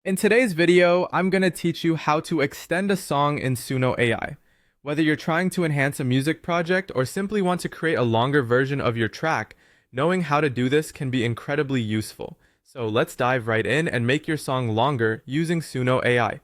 In today's video, I'm going to teach you how to extend a song in Suno AI. Whether you're trying to enhance a music project or simply want to create a longer version of your track, knowing how to do this can be incredibly useful. So let's dive right in and make your song longer using Suno AI.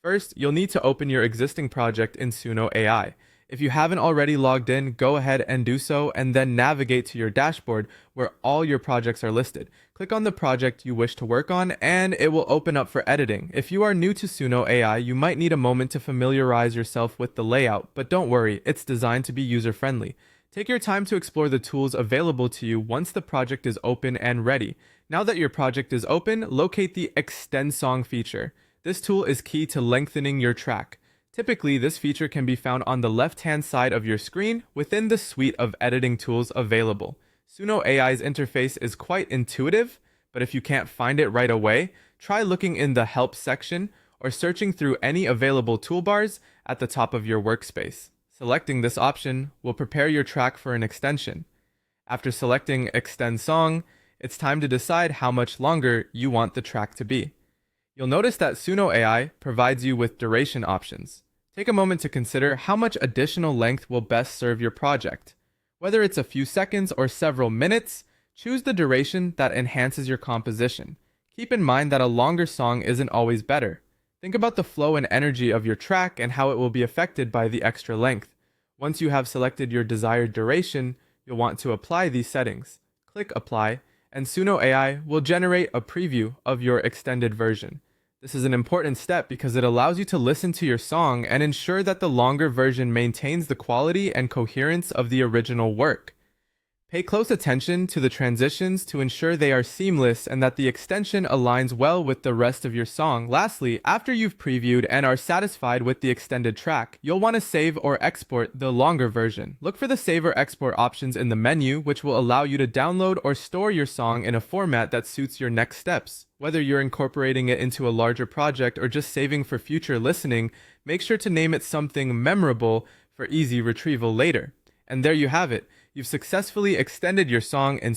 First, you'll need to open your existing project in Suno AI. If you haven't already logged in, go ahead and do so and then navigate to your dashboard where all your projects are listed. Click on the project you wish to work on and it will open up for editing. If you are new to Suno AI, you might need a moment to familiarize yourself with the layout, but don't worry, it's designed to be user-friendly. Take your time to explore the tools available to you once the project is open and ready. Now that your project is open, locate the Extend Song feature. This tool is key to lengthening your track. Typically, this feature can be found on the left-hand side of your screen within the suite of editing tools available. Suno AI's interface is quite intuitive, but if you can't find it right away, try looking in the Help section or searching through any available toolbars at the top of your workspace. Selecting this option will prepare your track for an extension. After selecting Extend Song, it's time to decide how much longer you want the track to be. You'll notice that Suno AI provides you with duration options. Take a moment to consider how much additional length will best serve your project. Whether it's a few seconds or several minutes, choose the duration that enhances your composition. Keep in mind that a longer song isn't always better. Think about the flow and energy of your track and how it will be affected by the extra length. Once you have selected your desired duration, you'll want to apply these settings. Click Apply, and Suno AI will generate a preview of your extended version. This is an important step because it allows you to listen to your song and ensure that the longer version maintains the quality and coherence of the original work. Pay close attention to the transitions to ensure they are seamless and that the extension aligns well with the rest of your song. Lastly, after you've previewed and are satisfied with the extended track, you'll want to save or export the longer version. Look for the save or export options in the menu, which will allow you to download or store your song in a format that suits your next steps. Whether you're incorporating it into a larger project or just saving for future listening, make sure to name it something memorable for easy retrieval later. And there you have it. You've successfully extended your song and